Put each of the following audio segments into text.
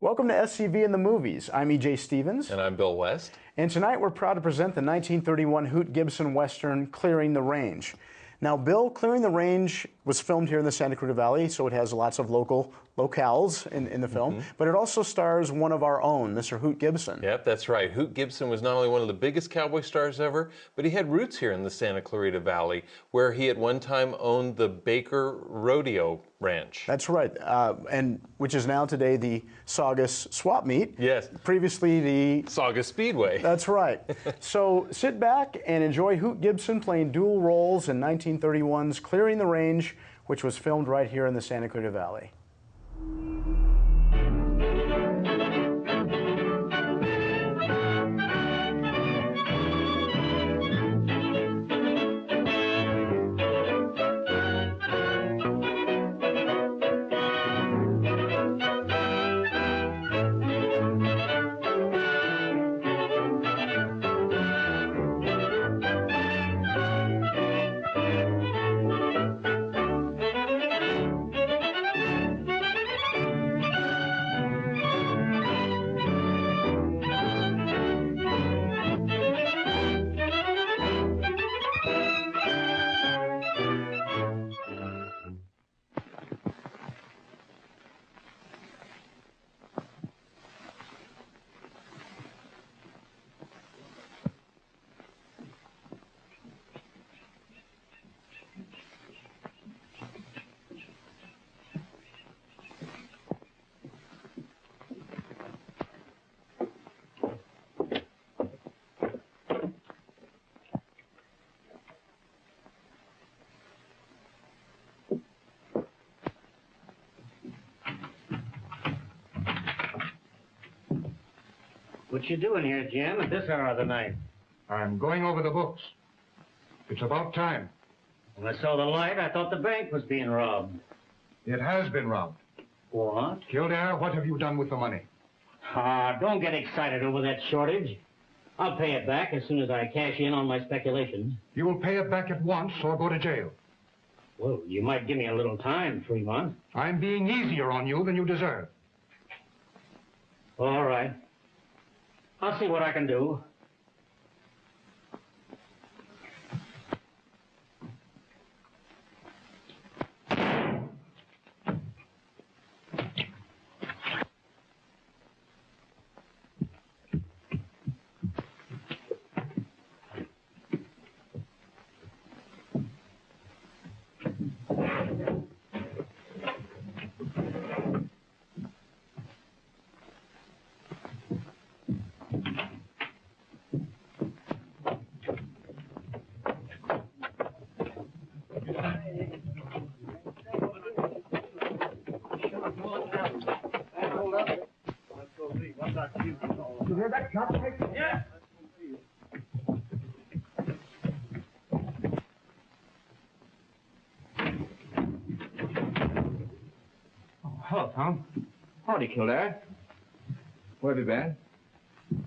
Welcome to SCV in the Movies. I'm E.J. Stevens. And I'm Bill West. And tonight we're proud to present the 1931 Hoot Gibson Western, Clearing the Range. Now, Bill, Clearing the Range was filmed here in the Santa Clarita Valley, so it has lots of locales in the film, but it also stars one of our own, Mr. Hoot Gibson. Yep, that's right. Hoot Gibson was not only one of the biggest cowboy stars ever, but he had roots here in the Santa Clarita Valley, where he at one time owned the Baker Rodeo ranch. That's right, and which is now today the Saugus Swap Meet. Yes. Previously the Saugus Speedway. That's right. So sit back and enjoy Hoot Gibson playing dual roles in 1931's Clearing the Range, which was filmed right here in the Santa Clarita Valley. What you doing here, Jim, at this hour of the night? I'm going over the books. It's about time. When I saw the light, I thought the bank was being robbed. It has been robbed. What? Kildare, what have you done with the money? Ah, don't get excited over that shortage. I'll pay it back as soon as I cash in on my speculations. You will pay it back at once or go to jail. Well, you might give me a little time, Fremont. I'm being easier on you than you deserve. All right. I'll see what I can do. You hear that shot? Yeah. Oh, hello, Tom. Howdy, Kildare. Where have you been?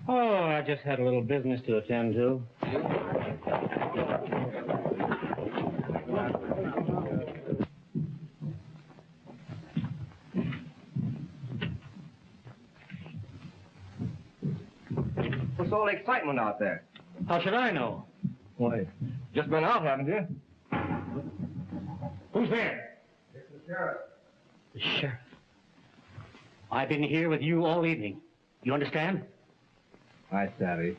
Oh, I just had a little business to attend to. What's all the excitement out there? How should I know? Why, just been out, haven't you? Who's there? It's the sheriff. The sheriff. I've been here with you all evening. You understand? Hi, Sally.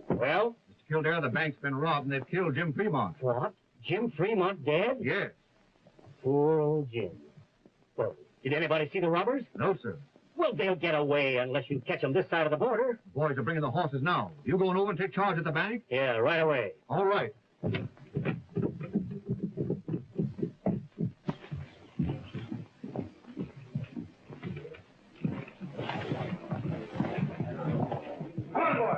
Well? Mr. Kildare, the bank's been robbed and they've killed Jim Fremont. What? Jim Fremont dead? Yes. Poor old Jim. Well, did anybody see the robbers? No, sir. Well, they'll get away unless you catch them this side of the border. The boys are bringing the horses now. You going over and take charge at the bank? Yeah, right away. All right. Come on, boy.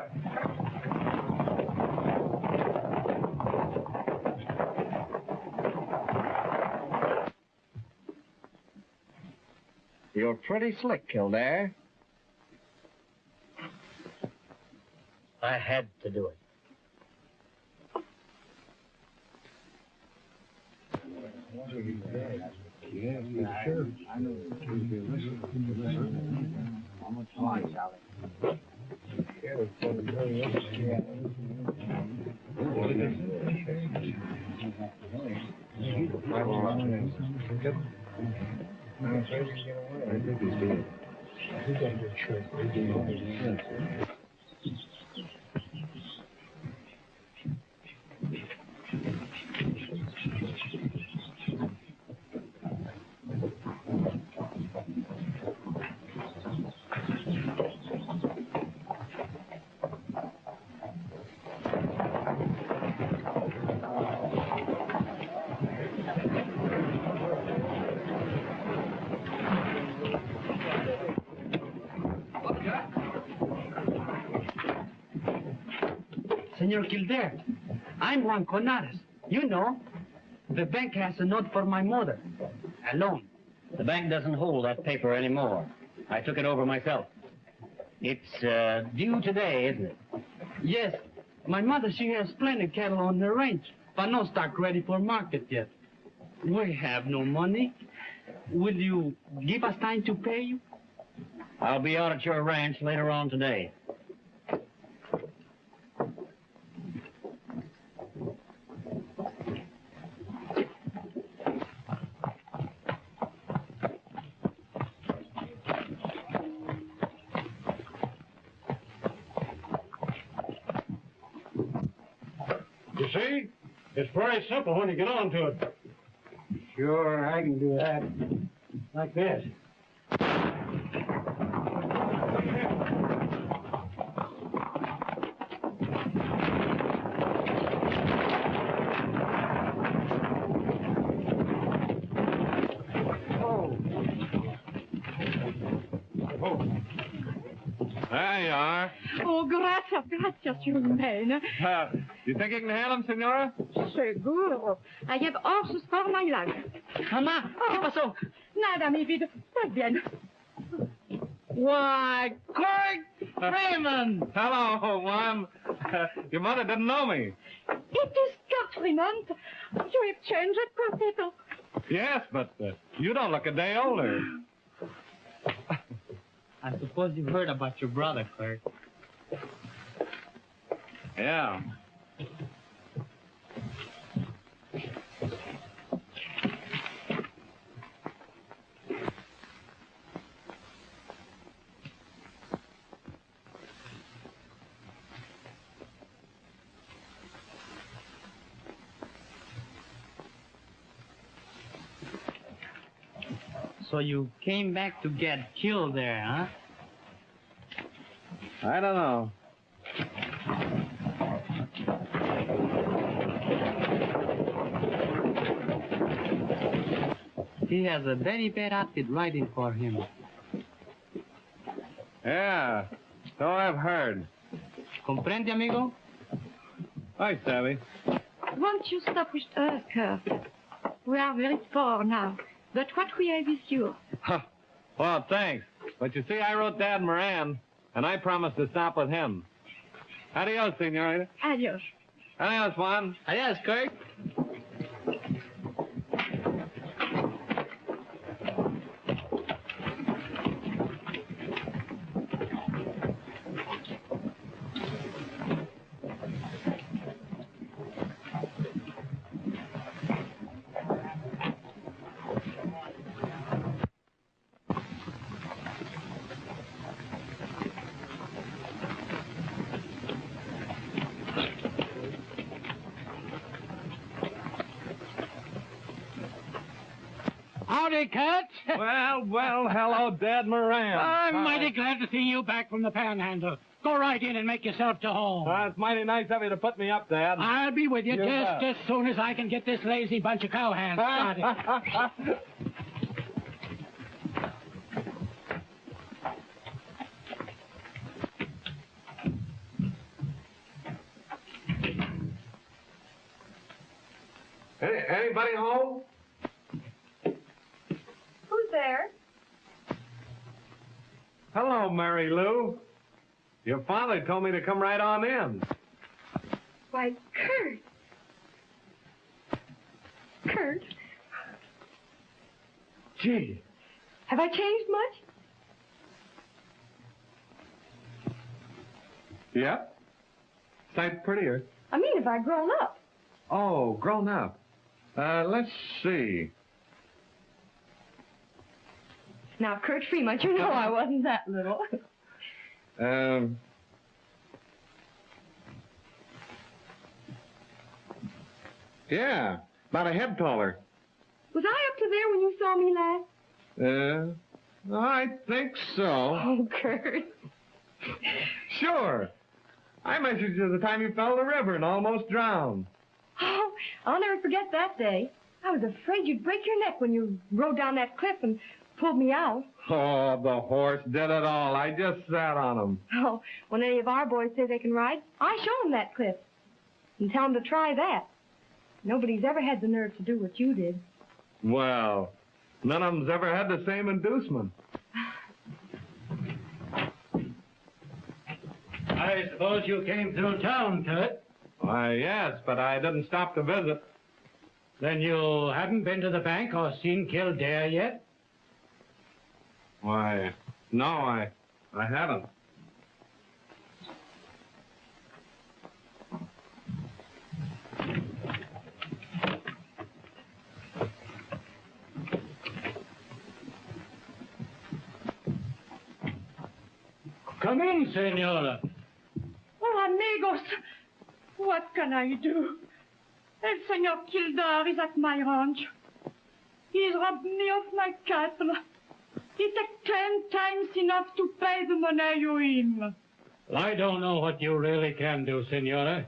You're pretty slick, Kildare. I had to do it. Senor Kildare, I'm Juan Conares. You know, the bank has a note for my mother. A loan. The bank doesn't hold that paper anymore. I took it over myself. It's due today, isn't it? Yes. My mother, she has plenty of cattle on the range, but no stock ready for market yet. We have no money. Will you give us time to pay you? I'll be out at your ranch later on today. You see? It's very simple when you get on to it. Sure, I can do that. Like this. There you are. Oh, gracias, young man. You think you can handle him, Senora? Seguro. I have horses for my life. Mamá, ¿qué pasó? Nada, mi vida. Está bien. Why, Craig Freeman! Hello, Mom. Your mother didn't know me. It is Kurt Freeman. You have changed, Professor. Yes, but you don't look a day older. I suppose you've heard about your brother, Clerk. Yeah. So you came back to get killed there, huh? I don't know. He has a very bad outfit riding for him. Yeah, so I've heard. Comprende, amigo? Hi, Sally. Won't you stop with us, Kurt? We are very poor now, but what we have is yours. Well, thanks. But you see, I wrote Dad Moran, and I promised to stop with him. Adios, senorita. Adios. Adios, Juan. Adios, Kirk. Howdy, Kurt. Well, hello, Dad Moran. I'm mighty glad to see you back from the Panhandle. Go right in and make yourself to home. It's mighty nice of you to put me up, Dad. I'll be with you You just bet. as soon as I can get this lazy bunch of cowhands started. Anybody home? Who's there? Hello, Mary Lou. Your father told me to come right on in. Why, Kurt. Kurt, Gee. Have I changed much? Yep. Sight prettier. I mean, have I grown up? Oh, grown up. Let's see. Now, Kurt Fremont, you know I wasn't that little. Yeah, about a head taller. Was I up to there when you saw me last? I think so. Oh, Kurt. Sure. I measured you the time you fell in the river and almost drowned. Oh, I'll never forget that day. I was afraid you'd break your neck when you rode down that cliff and pulled me out. Oh, the horse did it all. I just sat on him. Oh, when any of our boys say they can ride, I show them that cliff and tell them to try that. Nobody's ever had the nerve to do what you did. Well, none of them's ever had the same inducement. I suppose you came through town, Kurt. Why, yes, but I didn't stop to visit. Then you haven't been to the bank or seen Kildare yet? Why, no, I haven't. Come in, Senora. Oh, amigos, what can I do? El Senor Kildare is at my ranch. He's robbed me of my cattle. He took 10 times enough to pay the money you him. Well, I don't know what you really can do, Senora.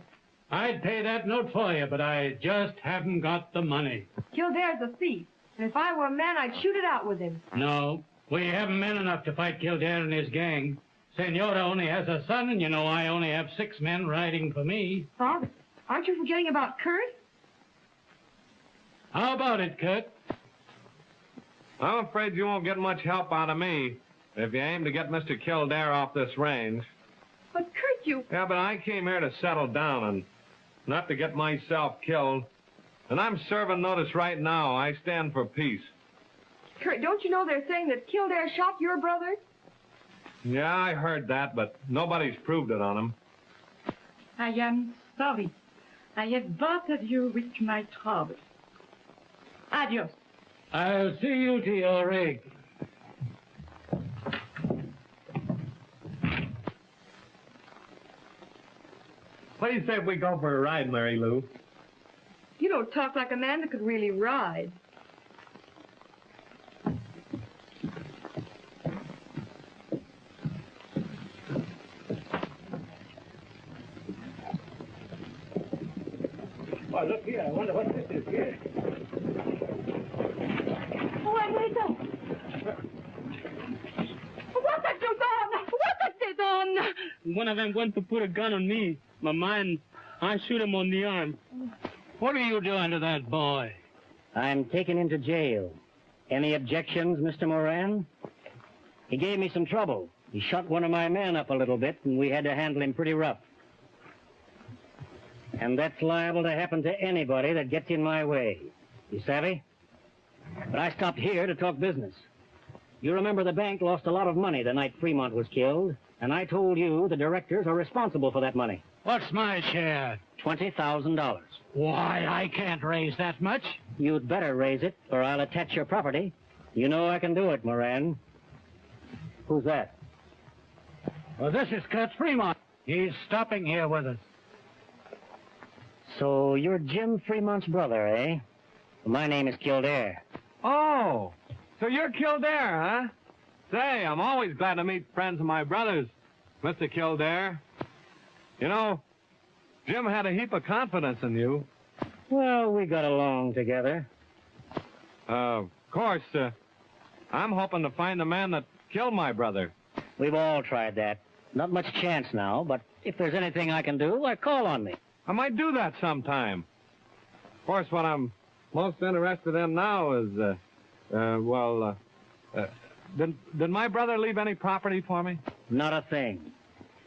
I'd pay that note for you, but I just haven't got the money. Kildare's a thief, and if I were a man, I'd shoot it out with him. No, we haven't men enough to fight Kildare and his gang. Senora only has a son, and you know I only have 6 men riding for me. Father, aren't you forgetting about Kurt? How about it, Kurt? I'm afraid you won't get much help out of me if you aim to get Mr. Kildare off this range. But Kurt, you... Yeah, but I came here to settle down and not to get myself killed. And I'm serving notice right now. I stand for peace. Kurt, don't you know they're saying that Kildare shot your brother? Yeah, I heard that, but nobody's proved it on him. I am sorry. I have bothered you with my troubles. Adios. I'll see you to your rig. What do you say if we go for a ride, Mary Lou? You don't talk like a man that could really ride. Oh, look here. I wonder what this is here. Oh, Anita! What have you done? What have you done? One of them went to put a gun on me. My man, I shoot him on the arm. What are you doing to that boy? I'm taken into jail. Any objections, Mr. Moran? He gave me some trouble. He shot one of my men up a little bit, and we had to handle him pretty rough. And that's liable to happen to anybody that gets in my way. You savvy? But I stopped here to talk business. You remember the bank lost a lot of money the night Fremont was killed, and I told you the directors are responsible for that money. What's my share? $20,000. Why, I can't raise that much. You'd better raise it, or I'll attach your property. You know I can do it, Moran. Who's that? Well, this is Kurt Fremont. He's stopping here with us. So you're Jim Fremont's brother, eh? Well, my name is Kildare. Oh, so you're Kildare, huh? Say, I'm always glad to meet friends of my brothers, Mr. Kildare. You know, Jim had a heap of confidence in you. Well, we got along together. Of course, I'm hoping to find the man that killed my brother. We've all tried that. Not much chance now, but if there's anything I can do, why, call on me. I might do that sometime. Of course, what I'm most interested in now is, did my brother leave any property for me? Not a thing.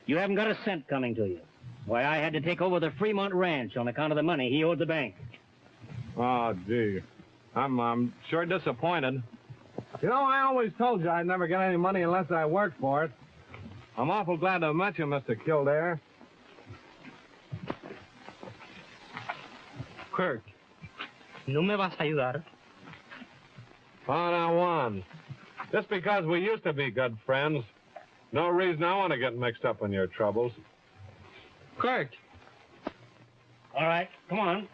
You haven't got a cent coming to you. Why, I had to take over the Fremont Ranch on account of the money he owed the bank. Oh, gee. I'm sure disappointed. You know, I always told you I'd never get any money unless I worked for it. I'm awful glad to have met you, Mr. Kildare. Kurt, ¿no me vas a ayudar? Oh, now, Juan, just because we used to be good friends, no reason I want to get mixed up in your troubles. Kurt. All right, come on.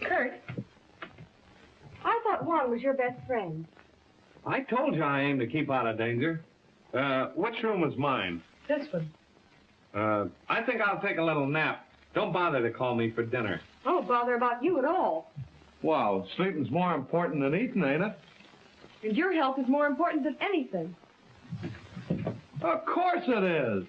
Kurt, I thought Juan was your best friend. I told you I aim to keep out of danger. Which room is mine? This one. I think I'll take a little nap. Don't bother to call me for dinner. I don't bother about you at all. Well, sleeping's more important than eating, ain't it? And your health is more important than anything. Of course it is.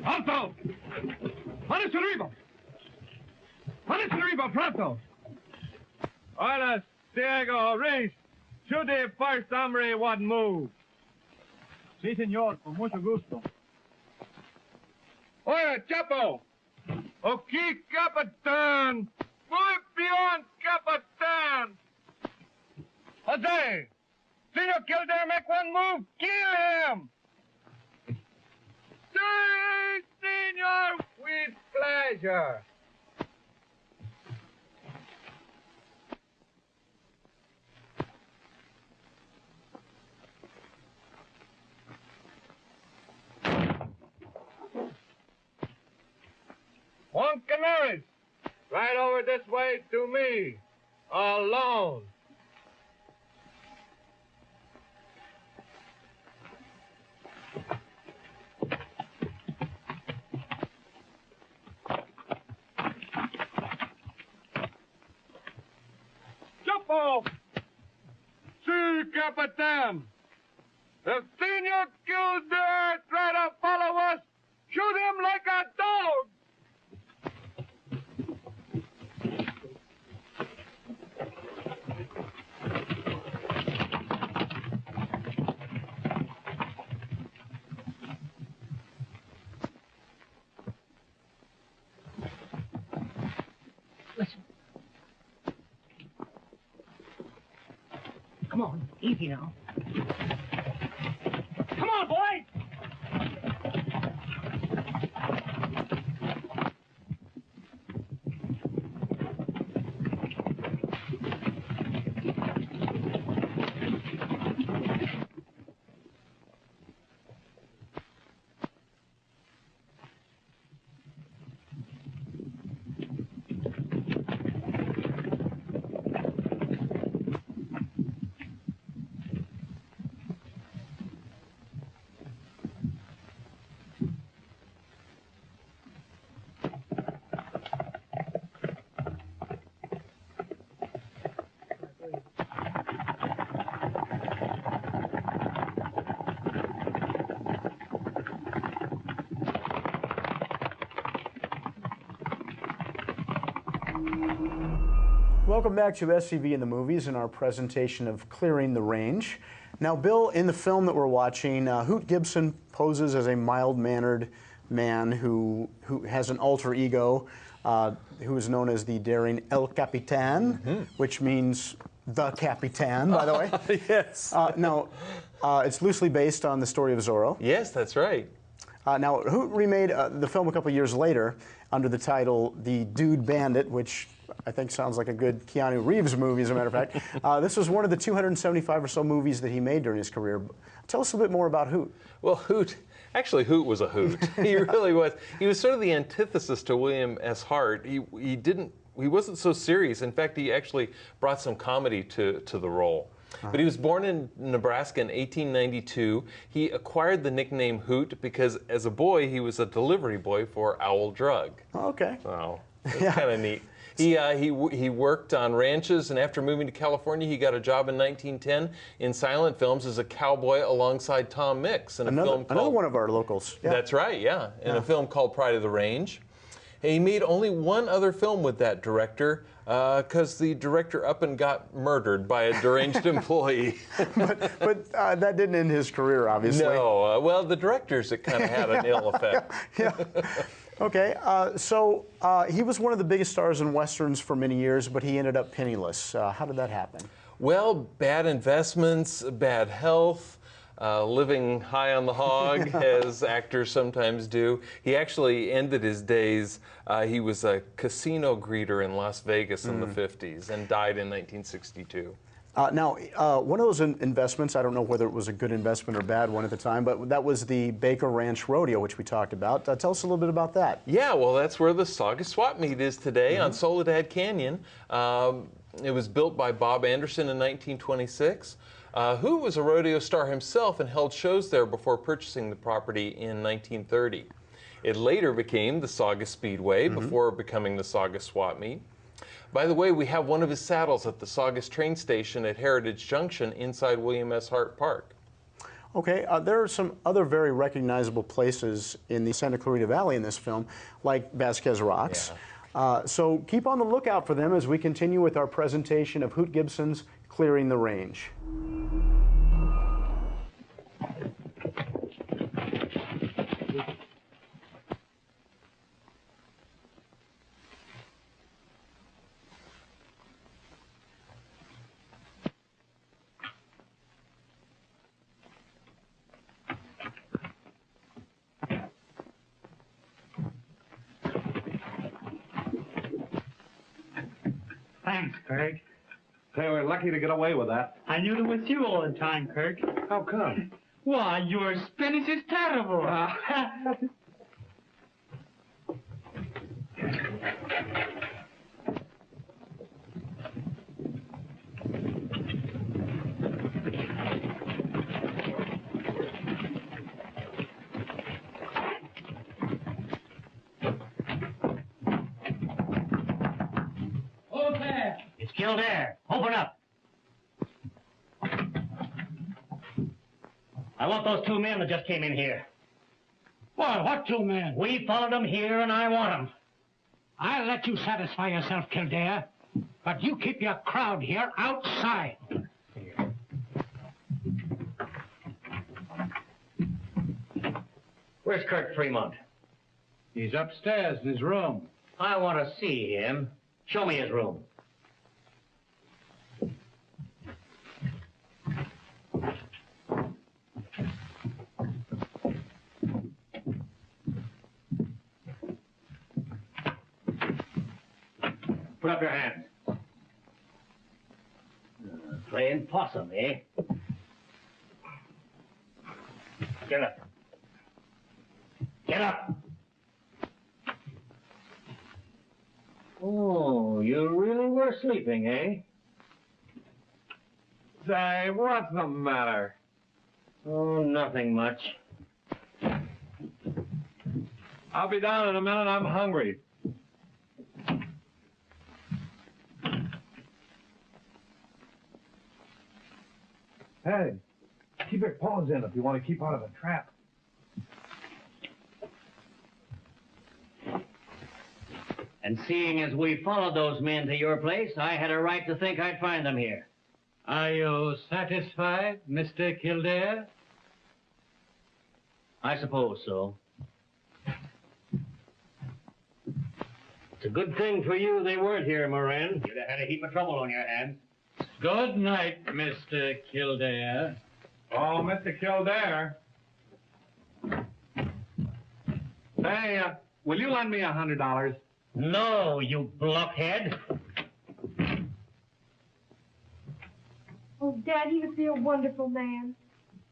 Alto! Manos arriba! Manos arriba, pronto! Hola, Diego, Reese. Shoot the first hombre what move. Sí, señor, con mucho gusto. Hola, Chapo. Okay, Capitán. Muy bien, Capitán. Jose, Senor Kildare make one move. Kill him. Sí, senor, with pleasure. Juan Canaris, right over this way to me, alone. Jump off! Sí, Capitán. If Senor Kildare try to follow us, shoot him like a dog. Listen. Come on, easy now. Come on, boys! Welcome back to SCV in the Movies and our presentation of Clearing the Range. Now, Bill, in the film that we're watching, Hoot Gibson poses as a mild-mannered man who has an alter ego, who is known as the daring El Capitán, which means the Capitán, by the way. Yes. It's loosely based on the story of Zorro. Yes, that's right. Now, Hoot remade the film a couple years later under the title The Dude Bandit, which I think sounds like a good Keanu Reeves movie, as a matter of fact. This was one of the 275 or so movies that he made during his career. Tell us a bit more about Hoot. Well, Hoot was a hoot. He really was. He was sort of the antithesis to William S. Hart. He wasn't so serious. In fact, he actually brought some comedy to the role. But he was born in Nebraska in 1892. He acquired the nickname Hoot because as a boy he was a delivery boy for Owl Drug. Okay. So it's kind of neat. He worked on ranches, and after moving to California, he got a job in 1910 in silent films as a cowboy alongside Tom Mix in a film called... Another one of our locals. Yeah. That's right, yeah. In a film called Pride of the Range. He made only one other film with that director because the director up and got murdered by a deranged employee. but that didn't end his career, obviously. No, well, the directors, it kind of had an ill effect. Yeah. Okay, so he was one of the biggest stars in Westerns for many years, but he ended up penniless. How did that happen? Well, bad investments, bad health, living high on the hog, as actors sometimes do. He actually ended his days, he was a casino greeter in Las Vegas in the 50s and died in 1962. Now, one of those investments, I don't know whether it was a good investment or bad one at the time, but that was the Baker Ranch Rodeo, which we talked about. Tell us a little bit about that. Yeah, well, that's where the Saugus Swap Meet is today on Soledad Canyon. It was built by Bob Anderson in 1926. Who was a rodeo star himself and held shows there before purchasing the property in 1930. It later became the Saugus Speedway before becoming the Saugus Swap Meet. By the way, we have one of his saddles at the Saugus train station at Heritage Junction inside William S. Hart Park. Okay, there are some other very recognizable places in the Santa Clarita Valley in this film, like Vasquez Rocks. Yeah. So keep on the lookout for them as we continue with our presentation of Hoot Gibson's Clearing the Range. Thanks, Kirk. Say, we're lucky to get away with that. I knew it was you all the time, Kirk. How come? Why, your Spanish is terrible. It's Kildare. Open up. I want those two men that just came in here. What two men? We followed them here, and I want them. I'll let you satisfy yourself, Kildare. But you keep your crowd here outside. Where's Kirk Fremont? He's upstairs in his room. I want to see him. Show me his room. Put up your hands. Playing possum, eh? Get up. Get up! Oh, you really were sleeping, eh? Say, what's the matter? Oh, nothing much. I'll be down in a minute. I'm hungry. Hey, keep your paws in if you want to keep out of the trap. And seeing as we followed those men to your place, I had a right to think I'd find them here. Are you satisfied, Mr. Kildare? I suppose so. It's a good thing for you they weren't here, Moran. You'd have had a heap of trouble on your hands. Good night, Mr. Kildare. Oh, Mr. Kildare. Say, will you lend me $100? No, you blockhead. Oh, Dad, he must be a wonderful man.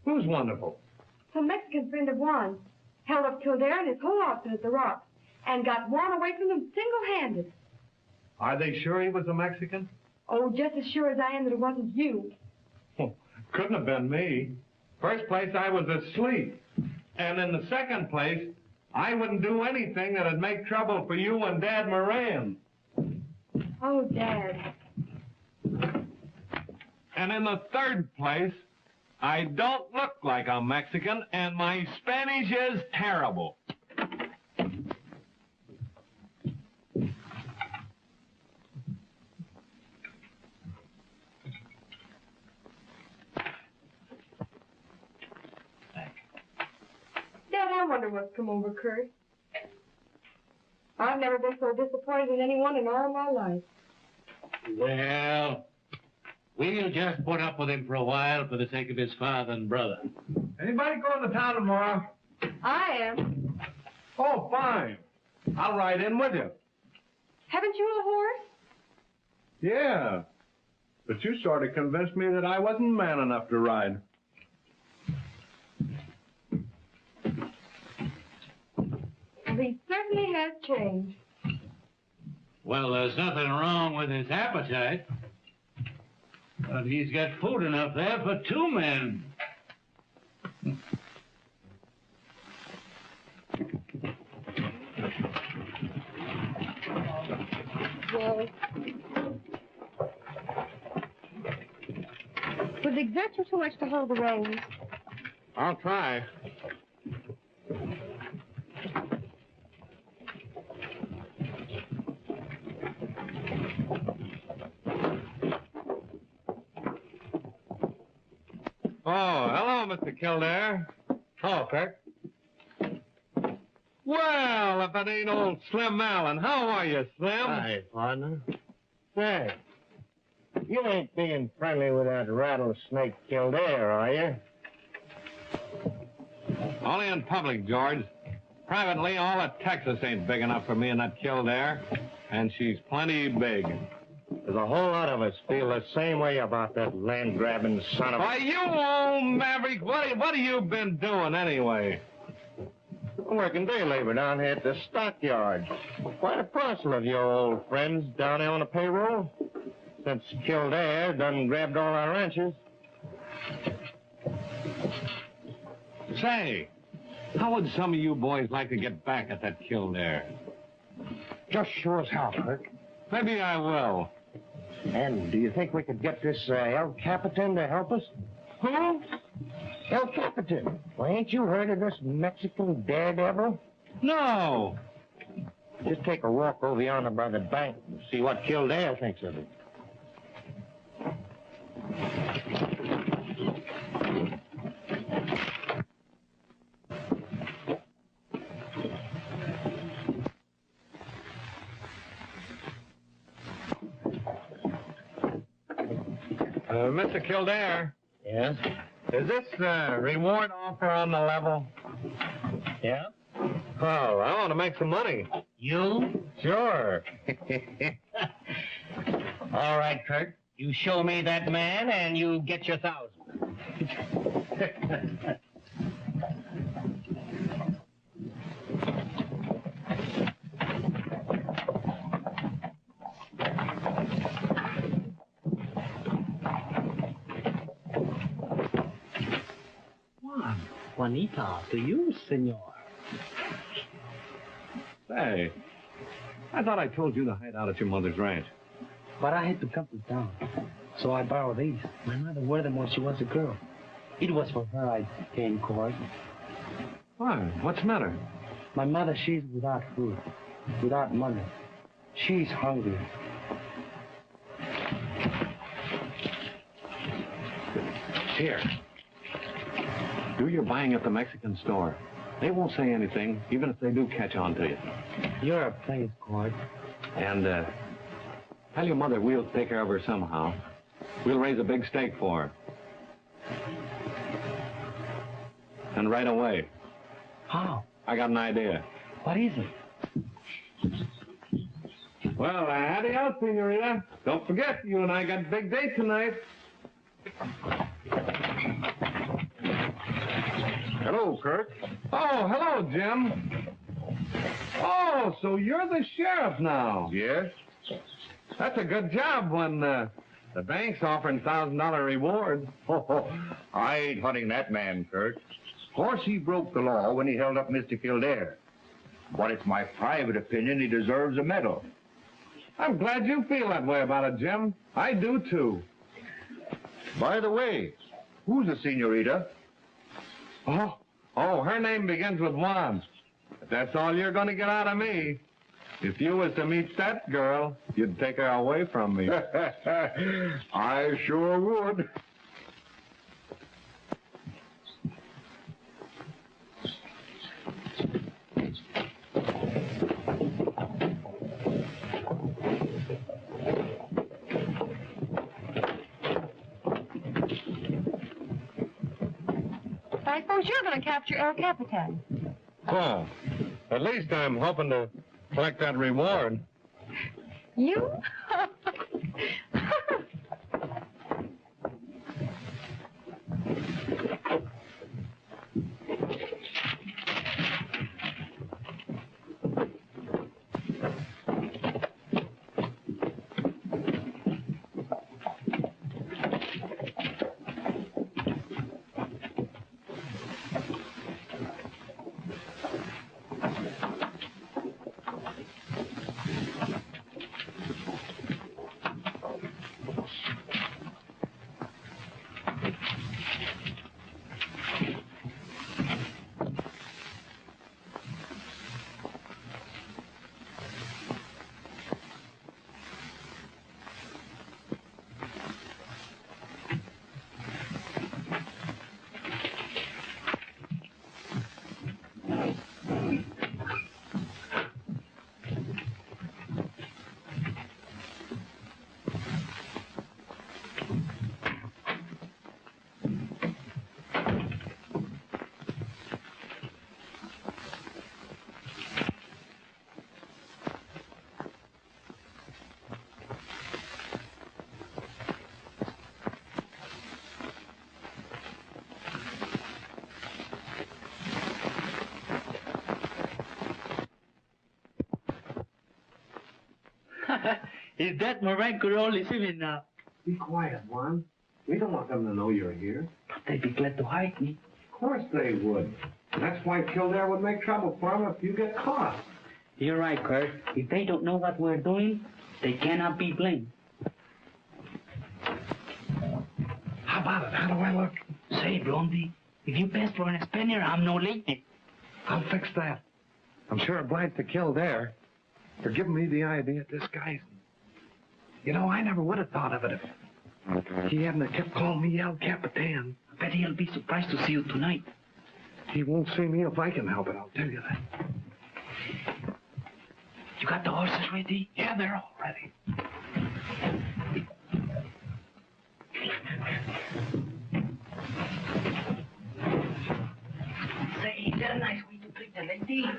Who's wonderful? Some Mexican friend of Juan's held up Kildare and his whole outfit at the Rocks and got Juan away from them single-handed. Are they sure he was a Mexican? Oh, just as sure as I am that it wasn't you. Couldn't have been me. First place, I was asleep. And in the second place, I wouldn't do anything that'd make trouble for you and Dad Moran. Oh, Dad. And in the third place, I don't look like a Mexican, and my Spanish is terrible. Dad, I wonder what's come over Kurt. I've never been so disappointed in anyone in all my life. Well, we'll just put up with him for a while for the sake of his father and brother. Anybody going to town tomorrow? I am. Oh, fine. I'll ride in with you. Haven't you a horse? Yeah. But you sort of convinced me that I wasn't man enough to ride. Well, he certainly has changed. Well, there's nothing wrong with his appetite. But he's got food enough there for 2 men. Well, would exert you too much to hold the reins? I'll try. Oh, hello, Mr. Kildare. Hello, Kirk. Well, if it ain't old Slim Allen. How are you, Slim? Hi, partner. Say, you ain't being friendly with that rattlesnake Kildare, are you? Only in public, George. Privately, all of Texas ain't big enough for me and that Kildare. And she's plenty big. There's a whole lot of us feel the same way about that land-grabbing son of a... Why, you old maverick, what have you been doing anyway? I'm working day labor down here at the stockyard. Quite a parcel of your old friends down there on the payroll. Since Kildare done grabbed all our ranches. Say, how would some of you boys like to get back at that Kildare? Just sure as hell, Kirk. Maybe I will. And do you think we could get this El Capitán to help us? Who? El Capitán. Well, ain't you heard of this Mexican daredevil? No. Just take a walk over yonder by the bank and see what Kildare thinks of it. Mr. Kildare. Yes? Is this reward offer on the level? Yeah? Oh, I want to make some money. You? Sure. All right, Kurt. You show me that man, and you get your 1,000. Juanita, to you, senor. Say, I thought I told you to hide out at your mother's ranch. But I had to come to town, so I borrowed these. My mother wore them when she was a girl. It was for her I came, Court. Why? What's the matter? My mother, she's without food, without money. She's hungry. Here. Do your buying at the Mexican store. They won't say anything, even if they do catch on to you. You're a place, Cord. And tell your mother we'll take care of her somehow. We'll raise a big stake for her. And right away. How? I got an idea. What is it? Well, howdy out, Senorita. Don't forget, you and I got a big date tonight. Hello, Kirk. Oh, hello, Jim. Oh, so you're the sheriff now. Yes? That's a good job when the bank's offering $1,000 reward. I ain't hunting that man, Kirk. Of course, he broke the law when he held up Mr. Kildare. But it's my private opinion he deserves a medal. I'm glad you feel that way about it, Jim. I do, too. By the way, who's the senorita? Oh, her name begins with Juan. But that's all you're going to get out of me. If you was to meet that girl, you'd take her away from me. I sure would. I suppose you're going to capture El Capitan. Well, at least I'm hoping to collect that reward. You? Is that Marenco living now? Be quiet, Juan. We don't want them to know you're here. But they'd be glad to hide me. Of course they would. That's why Kildare would make trouble for them if you get caught. You're right, Kurt. If they don't know what we're doing, they cannot be blamed. How about it? How do I look? Say, Blondie, if you pass for an Spaniard, I'm no lady. I'll fix that. I'm sure obliged to Kildare for giving me the idea of disguising. You know, I never would have thought of it if he hadn't have kept calling me El Capitan. I bet he'll be surprised to see you tonight. He won't see me if I can help it, I'll tell you that. You got the horses ready? Yeah, they're all ready. Say, that's a nice way to treat the lady.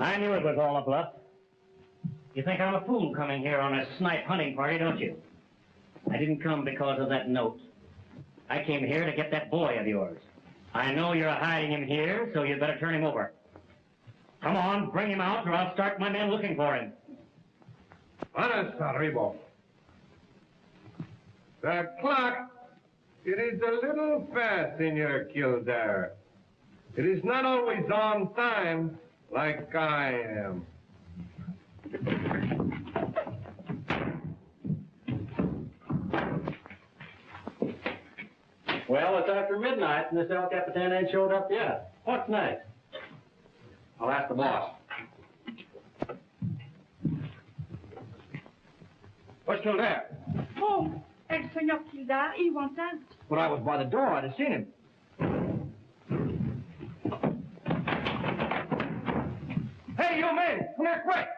I knew it was all a bluff. You think I'm a fool coming here on a snipe hunting party, don't you? I didn't come because of that note. I came here to get that boy of yours. I know you're hiding him here, so you'd better turn him over. Come on, bring him out, or I'll start my men looking for him. Honest, arriba. The clock, it is a little fast, Senor Kildare. It is not always on time, like I am. Well, it's after midnight, and this El Capitan ain't showed up yet. What's next? I'll ask the boss. What's Kildare? Oh, El Senor Kildare, he wants out. When I was by the door, I'd have seen him. Hey, you men! Come here quick!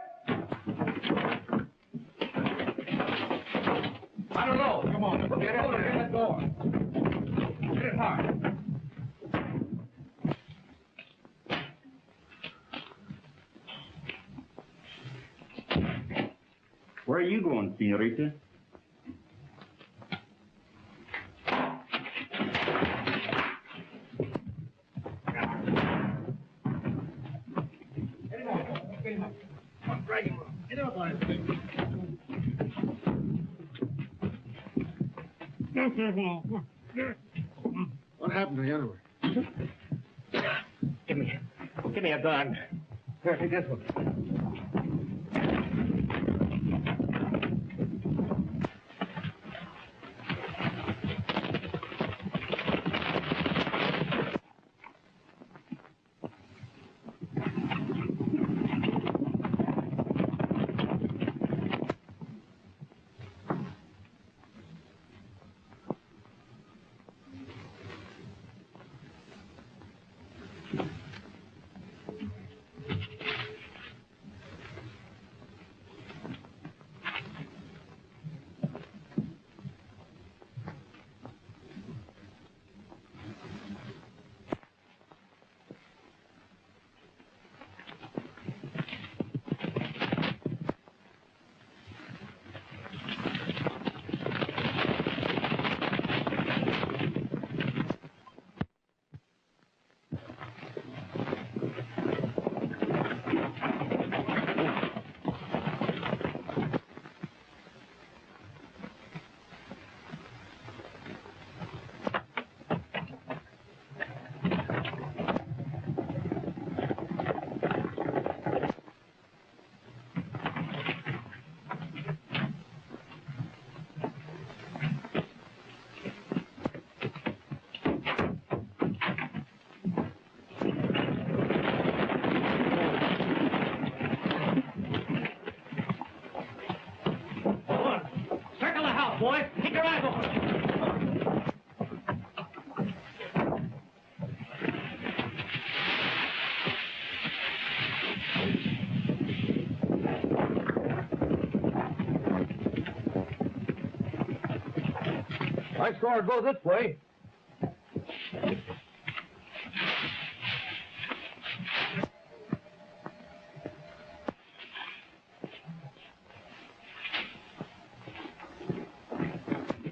I don't know. Come on, let's get over in the door. Hit it hard. Where are you going, senorita? What happened to you anyway? Give me a gun. Here, take this one. Boys, keep your eyes open. I saw it go this way.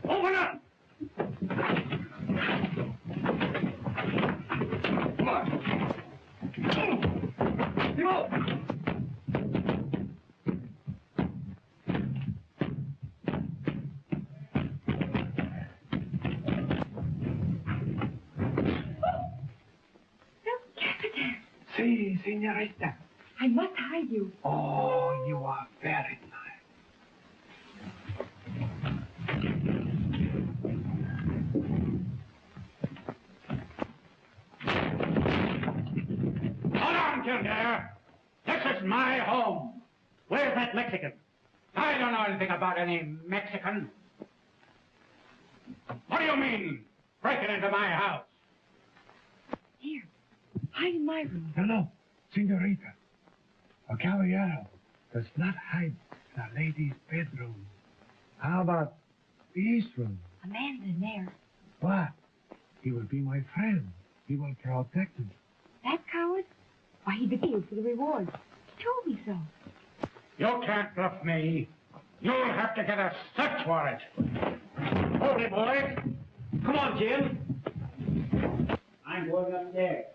Open up! Come on. Come on. Si, señorita. I must hide you. Oh, you are very nice. Hold on, Kildare. This is my home. Where's that Mexican? I don't know anything about any Mexican. What do you mean, breaking into my house? Here, hide in my room. No, señorita. A caballero does not hide in a lady's bedroom. How about the east room? A man's in there. What? He will be my friend. He will protect me. That coward? Why, he'd be killed for the reward. told me so. You can't bluff me. You'll have to get a search warrant. Hold it, boys. Come on, Jim. I'm going up there.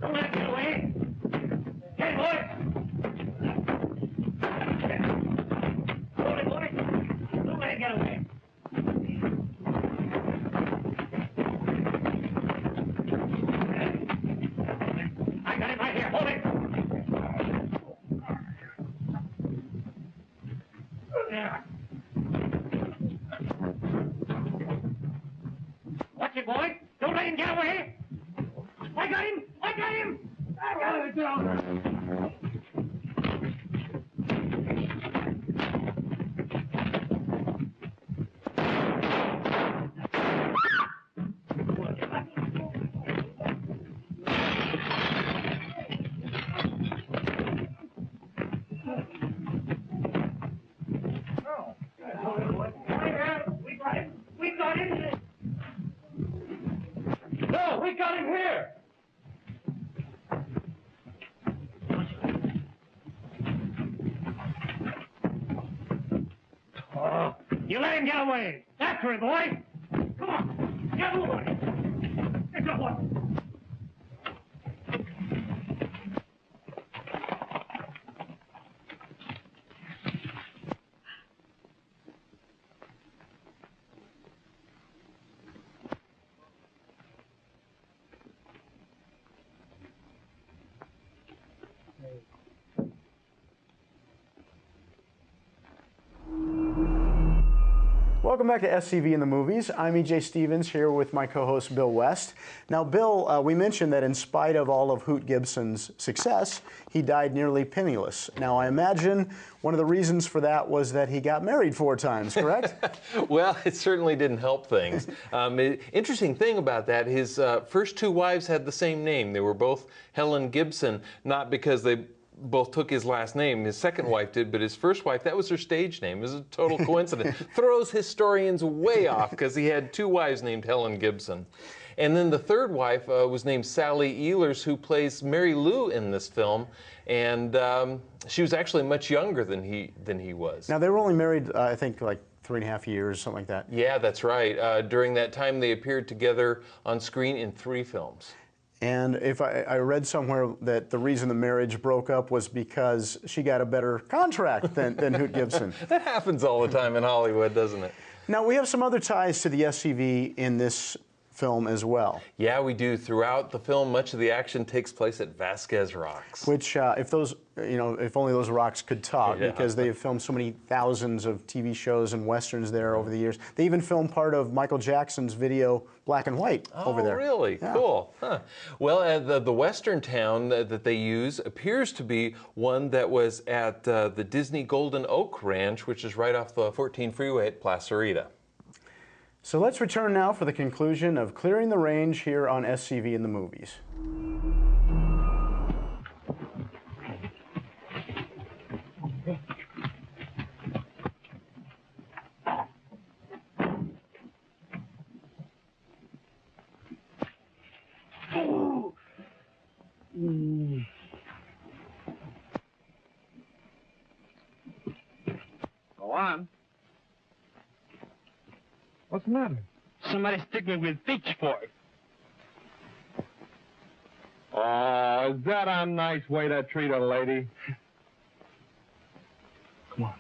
Don't let it get away. Hey, boys. Hold it, boys. Don't let it get away. I got it right here. Hold it. There. Watch it, boy. Don't let him get away. I got him. I got him. I got him. We got him. No, we got him here. Oh, you let him get away. After him, boy. Come on. Get moving. Get going. Welcome back to SCV in the Movies. I'm E.J. Stevens here with my co-host Bill West. Now, Bill, we mentioned that in spite of all of Hoot Gibson's success, he died nearly penniless. Now, I imagine one of the reasons for that was that he got married 4 times, correct? Well, it certainly didn't help things. Interesting thing about that, his first 2 wives had the same name. They were both Helen Gibson, not because they both took his last name. His second wife did, but his first wife, that was her stage name. It was a total coincidence. Throws historians way off because he had 2 wives named Helen Gibson. And then the third wife was named Sally Eilers, who plays Mary Lou in this film. And she was actually much younger than he was. Now, they were only married, I think, like 3.5 years, something like that. Yeah, that's right. During that time, they appeared together on screen in 3 films. And if I read somewhere that the reason the marriage broke up was because she got a better contract than Hoot Gibson. That happens all the time in Hollywood, doesn't it? Now, we have some other ties to the SCV in this film as well. Yeah, we do. Throughout the film, much of the action takes place at Vasquez Rocks. Which, if only those rocks could talk, Yeah. because they have filmed so many thousands of TV shows and westerns there over the years. They even filmed part of Michael Jackson's video Black and White over there. Oh, really? Yeah. Cool. Huh. Well, the western town that they use appears to be one that was at the Disney Golden Oak Ranch, which is right off the 14 freeway at Placerita. So let's return now for the conclusion of Clearing the Range here on SCV in the Movies. Go on. What's the matter? Somebody stick me with pitchfork. Oh, is that a nice way to treat a lady? Come on.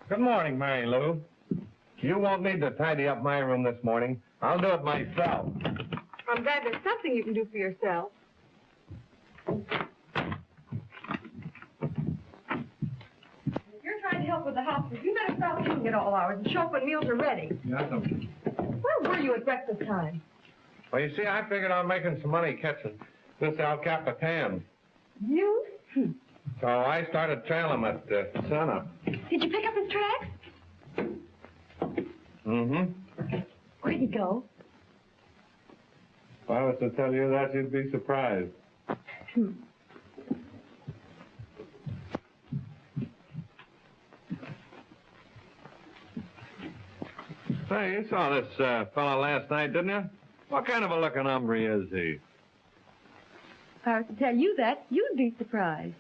Good morning, Mary Lou. You won't need to tidy up my room this morning. I'll do it myself. I'm glad there's something you can do for yourself. If you're trying to help with the housework, you better stop eating at all hours and show up when meals are ready. Yes, What Where were you at breakfast time? Well, you see, I figured on making some money catching this El Capitán. You? So I started trailing him at sunup. Did you pick up his tracks? Mm-hmm. Where'd he go? If I was to tell you that, you'd be surprised. Say, you saw this fella last night, didn't you? What kind of a looking hombre is he? If I was to tell you that, you'd be surprised.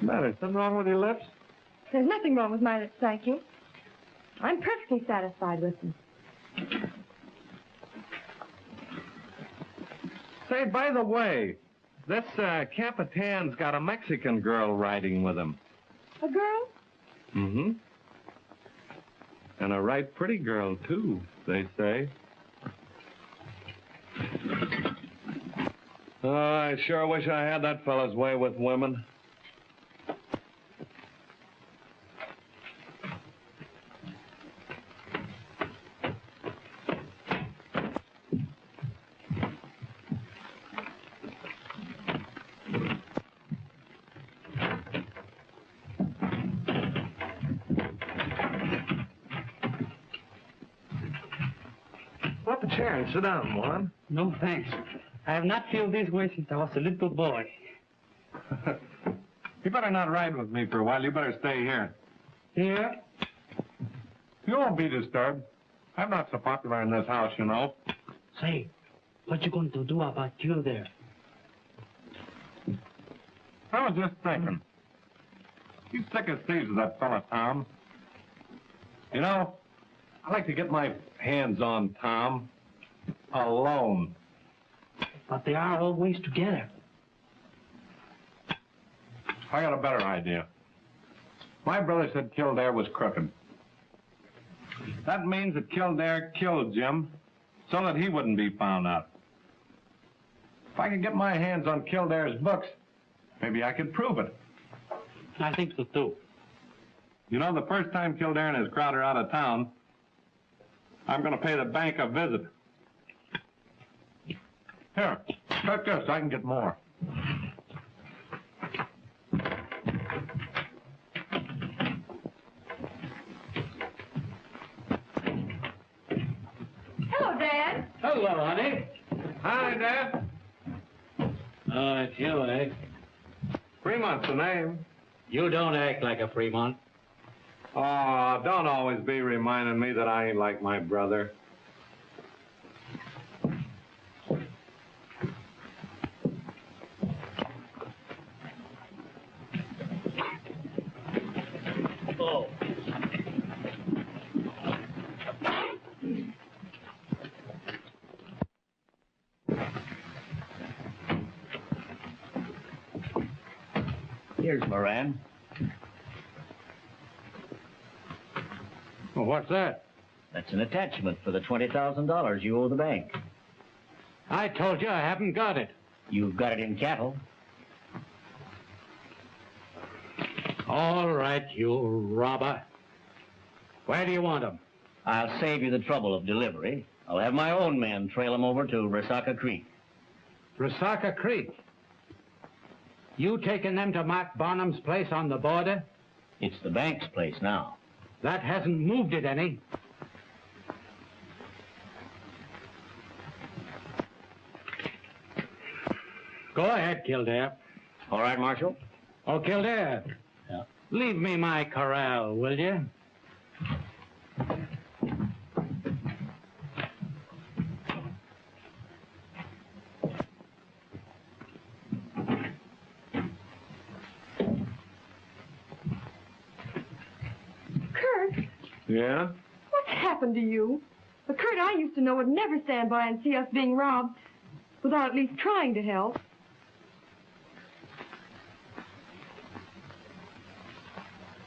Matter? Something wrong with your lips? There's nothing wrong with my lips, thank you. I'm perfectly satisfied with them. Say, by the way, this Capitán's got a Mexican girl riding with him. A girl? Mm-hmm. And a right pretty girl, too, they say. Oh, I sure wish I had that fella's way with women. Pull up a chair and sit down, Juan. No, thanks. I have not felt this way since I was a little boy. You better not ride with me for a while. You better stay here. Here? You won't be disturbed. I'm not so popular in this house, you know. Say, what you going to do about you there? I was just thinking. He's sick as thieves with that fella, Tom. You know, I like to get my hands on Tom alone. But they are always together. I got a better idea. My brother said Kildare was crooked. That means that Kildare killed Jim so that he wouldn't be found out. If I could get my hands on Kildare's books, maybe I could prove it. I think so, too. You know, the first time Kildare and his crowd are out of town, I'm going to pay the bank a visit. Here, take this. I can get more. Hello, Dad. Hello, honey. Hi, Dad. Oh, it's you, eh? Fremont's the name. You don't act like a Fremont. Oh, don't always be reminding me that I ain't like my brother. Oh. Here's Moran. Well, what's that? That's an attachment for the $20,000 you owe the bank. I told you I haven't got it. You've got it in cattle. All right, you robber. Where do you want them? I'll save you the trouble of delivery. I'll have my own men trail them over to Resaca Creek. Resaca Creek. You taking them to Mark Barnum's place on the border? It's the bank's place now. That hasn't moved it any. Go ahead, Kildare. All right, Marshal? Oh, Kildare. Yeah. Leave me my corral, will you? Yeah? What's happened to you? The Kurt I used to know would never stand by and see us being robbed without at least trying to help.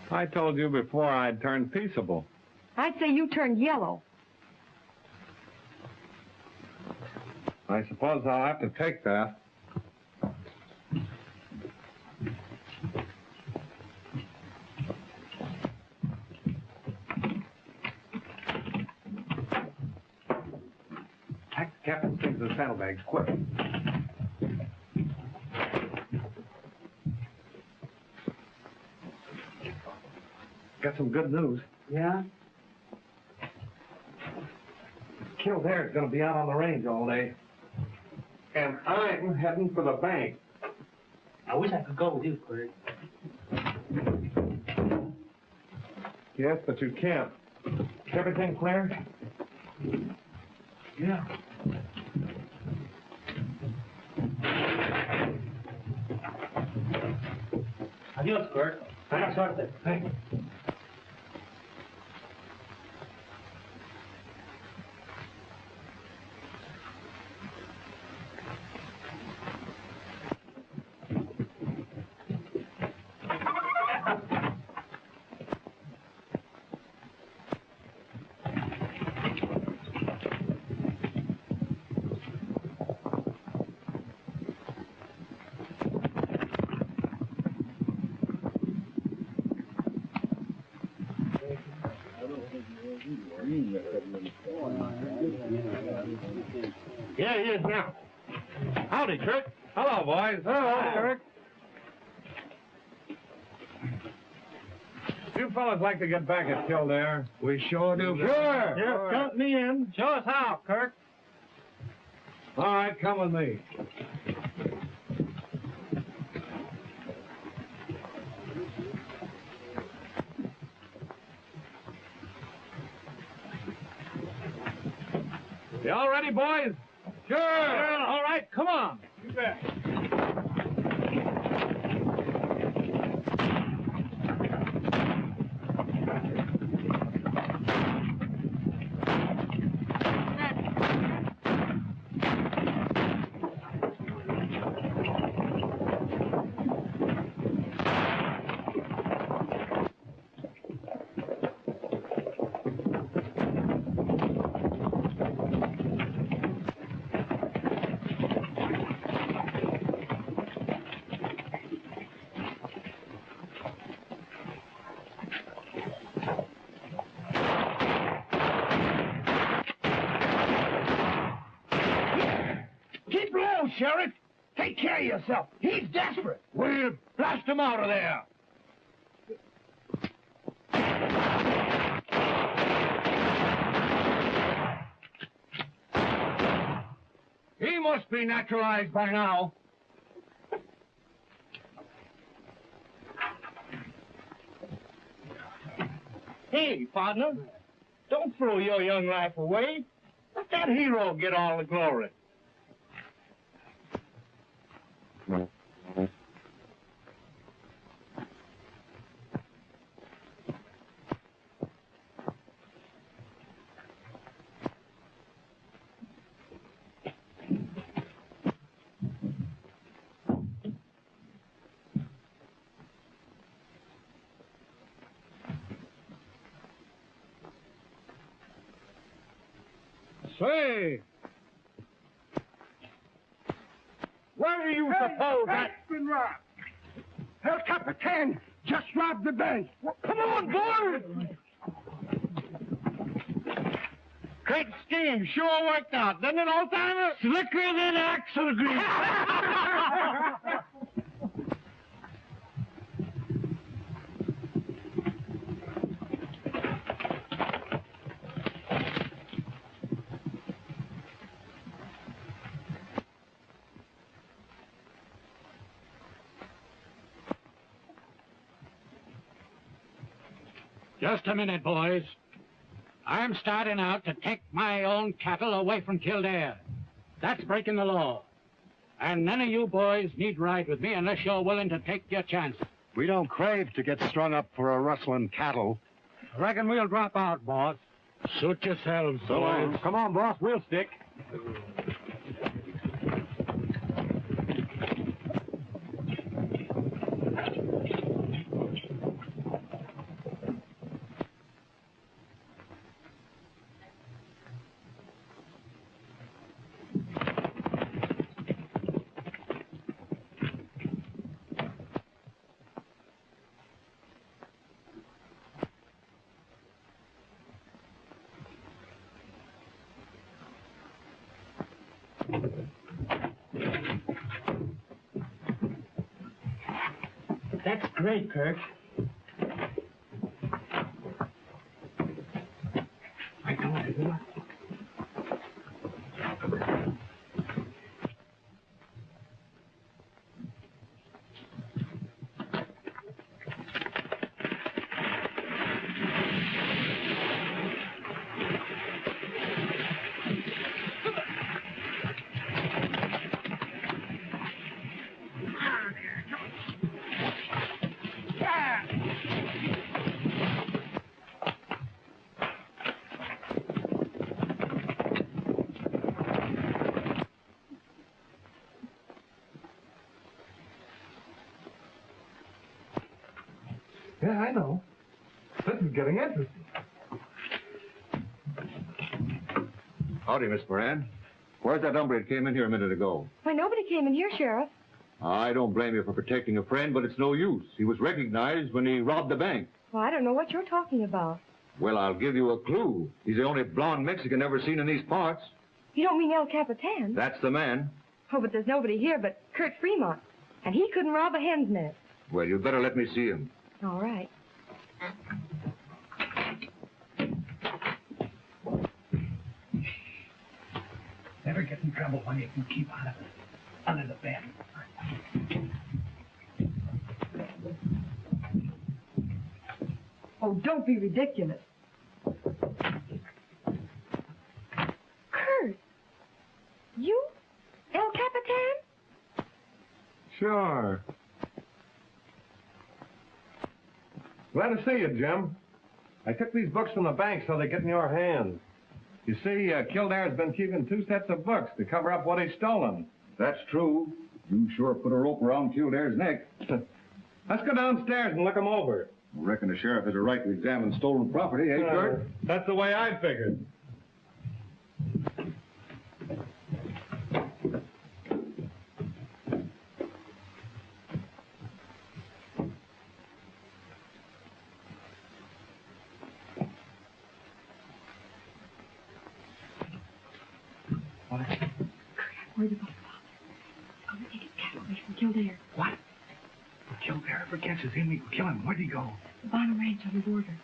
I told you before I'd turn peaceable. I'd say you turned yellow. I suppose I'll have to take that. Pack the captain's things in the saddlebags, quick. Got some good news. Yeah? Kildare's gonna be out on the range all day. And I'm heading for the bank. I wish I could go with you, Kurt. Yes, but you can't. Everything clear? Yeah. Adios, Kurt. Buena suerte. Hey. Yeah, he is now. Howdy, Kurt. Hello, boys. Hello, Kurt. You fellas like to get back at Kildare? We sure do. Sure. Yes, count me in. Show us how, Kurt. All right, come with me. You all ready, boys? Sure. All right, come on. You bet. Sheriff, take care of yourself. He's desperate. We'll blast him out of there. He must be naturalized by now. Hey, partner, don't throw your young life away. Let that hero get all the glory. Say, where do you suppose that's been robbed? El Capitán just robbed the bank. Come on, boys! Great scheme. Sure worked out, didn't it, old-timer? Slicker than axle grease. Just a minute, boys. I'm starting out to take my own cattle away from Kildare. That's breaking the law. And none of you boys need ride with me unless you're willing to take your chances. We don't crave to get strung up for a rustling cattle. Reckon we'll drop out, boss. Suit yourselves, So boys. come on, boss. We'll stick. That's great, Kirk. I told you. Yeah, I know. This is getting interesting. Howdy, Miss Moran. Where's that hombre that came in here a minute ago? Why, nobody came in here, Sheriff. I don't blame you for protecting a friend, but it's no use. He was recognized when he robbed the bank. Well, I don't know what you're talking about. Well, I'll give you a clue. He's the only blonde Mexican ever seen in these parts. You don't mean El Capitan? That's the man. Oh, but there's nobody here but Kurt Fremont. And he couldn't rob a hen's nest. Well, you'd better let me see him. All right. Never get in trouble when you can keep out of it. Under the bed. Oh, don't be ridiculous. Kurt! You? El Capitan? Sure. Glad to see you, Jim. I took these books from the bank so they get in your hands. You see, Kildare's been keeping 2 sets of books to cover up what he's stolen. That's true. You sure put a rope around Kildare's neck. Let's go downstairs and look him over. I reckon the sheriff has a right to examine stolen property, eh, Kurt? That's the way I figured. Worried about Father. He's going to take his cattle away from Kildare. What? If Kildare ever catches him, he can kill him. Where'd he go? The Bonham Ranch on the border.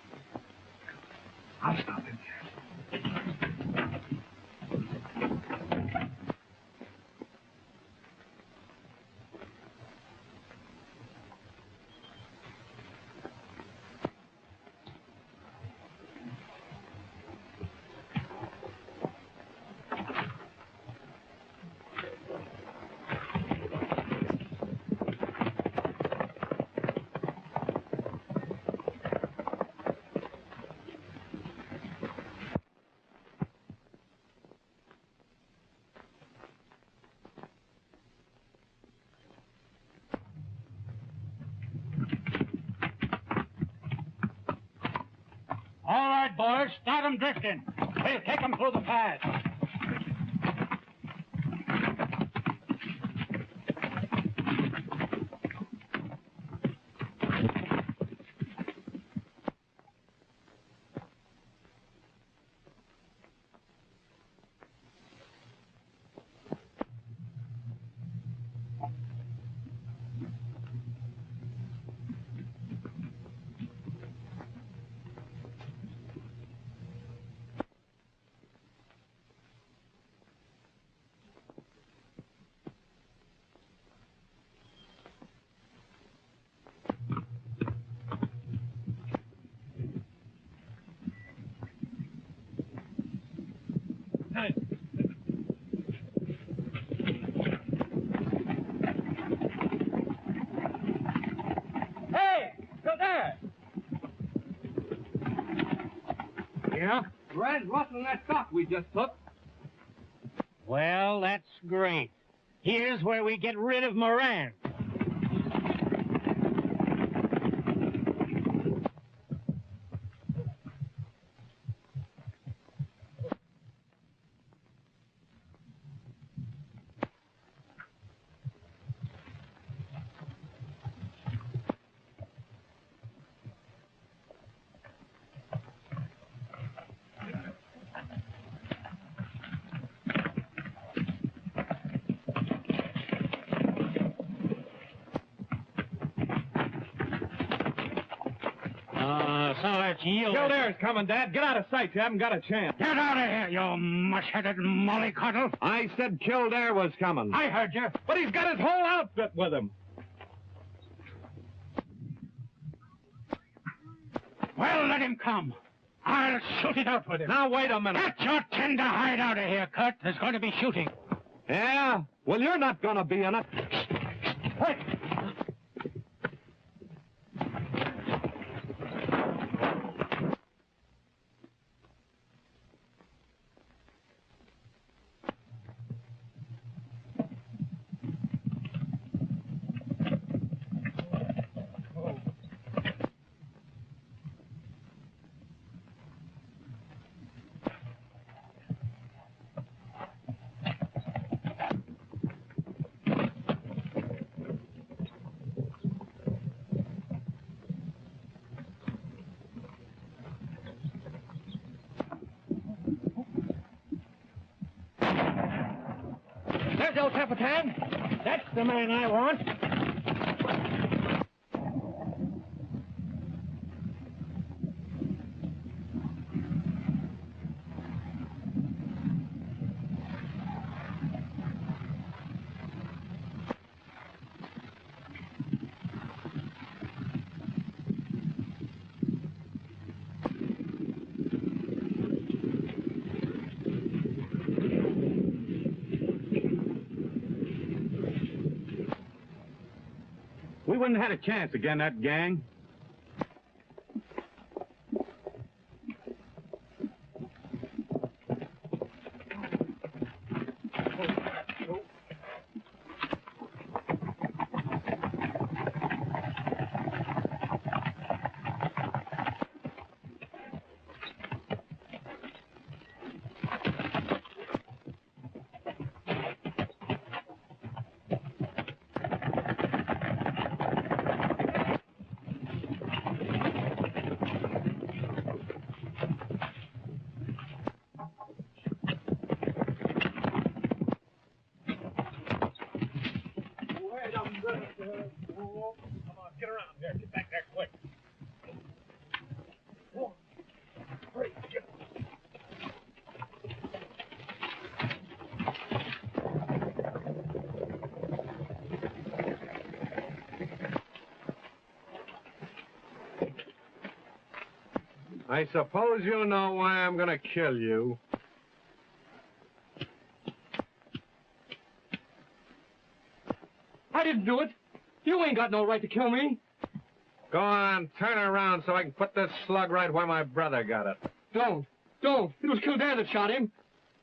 I'll stop him there. All right, boys, start 'em drifting. We'll take 'em through the pass. Hey! Go there! Yeah? Red's rustling that stock we just took. Well, that's great. Here's where we get rid of Moran. Sarge, you... Kildare's coming, Dad. Get out of sight. You haven't got a chance. Get out of here, you mush-headed mollycoddle. I said Kildare was coming. I heard you. But he's got his whole outfit with him. Well, let him come. I'll shoot it out with him. Now, wait a minute. Get your tender hide out of here, Kurt. There's going to be shooting. Yeah? Well, you're not going to be in it. Wait. There's El Capitán. That's the man I want. We wouldn't have had a chance again, that gang. I suppose you know why I'm gonna kill you. I didn't do it. You ain't got no right to kill me. Go on, turn around so I can put this slug right where my brother got it. Don't. It was Kildare that shot him.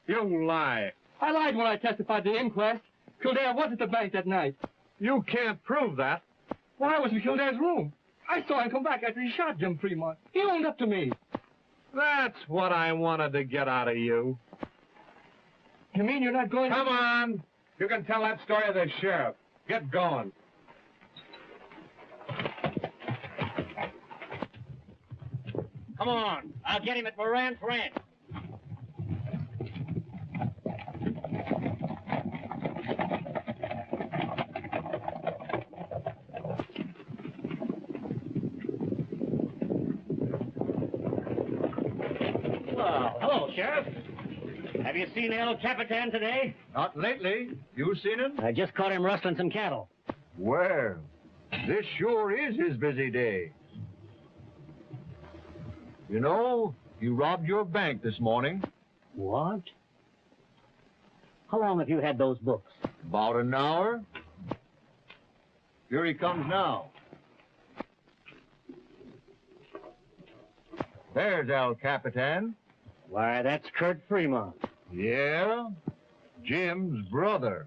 You lie. I lied when I testified at the inquest. Kildare was at the bank that night. You can't prove that. Well, I was in Kildare's room. I saw him come back after he shot Jim Fremont. He owned up to me. That's what I wanted to get out of you. You mean you're not going to... Come on. You can tell that story to the sheriff. Get going. Come on. I'll get him at Moran's ranch. Well, hello, Sheriff. Have you seen El Capitán today? Not lately. You seen him? I just caught him rustling some cattle. Well, this sure is his busy day. You know, he robbed your bank this morning. What? How long have you had those books? About an hour. Here he comes now. There's El Capitán. Why, that's Kurt Fremont. Yeah? Jim's brother.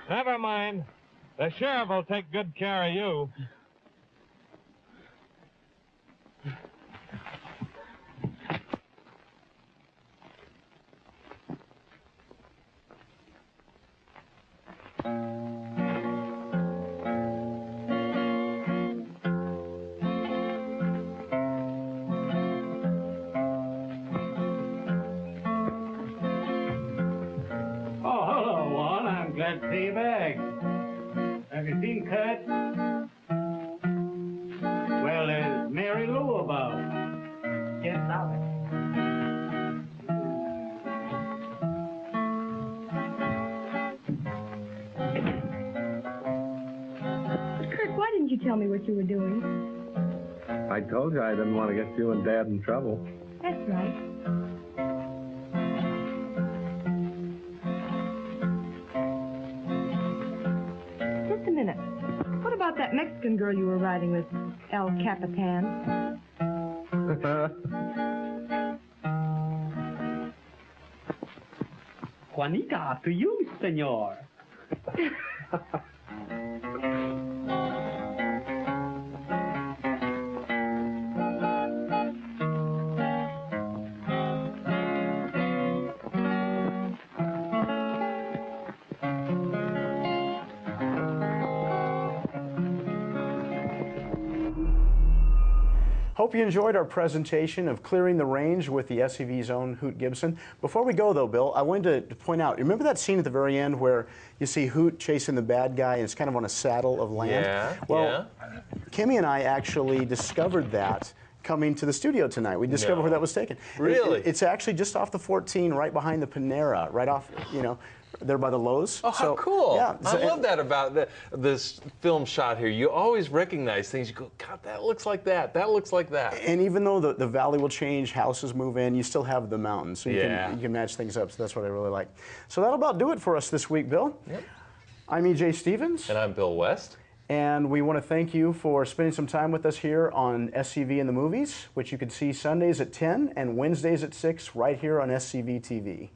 Never mind. The sheriff will take good care of you. Oh, hello, Juan. I'm glad to see you back. Have you seen Kurt? Well, there's Mary Lou about. Yes, Sally. Kurt, why didn't you tell me what you were doing? I told you I didn't want to get you and Dad in trouble. That's right. Just a minute. What about that Mexican girl you were riding with, El Capitán? Juanita, to you, senor. Hope you enjoyed our presentation of clearing the range with the SCV's own Hoot Gibson. Before we go, though, Bill, I wanted to point out, remember that scene at the very end where you see Hoot chasing the bad guy and it's kind of on a saddle of land? Yeah, well, Kimmy and I actually discovered that coming to the studio tonight. We discovered where that was taken. Really? It's actually just off the 14, right behind the Panera, right off, you know, there by the Lowe's. Oh, how cool. Yeah, I love that about this film shot here. You always recognize things. You go, God, that looks like that. That looks like that. And even though the valley will change, houses move in, you still have the mountains. So you can match things up. So that's what I really like. So that'll about do it for us this week, Bill. Yep. I'm E.J. Stevens. And I'm Bill West. And we want to thank you for spending some time with us here on SCV in the Movies, which you can see Sundays at 10 and Wednesdays at 6 right here on SCV TV.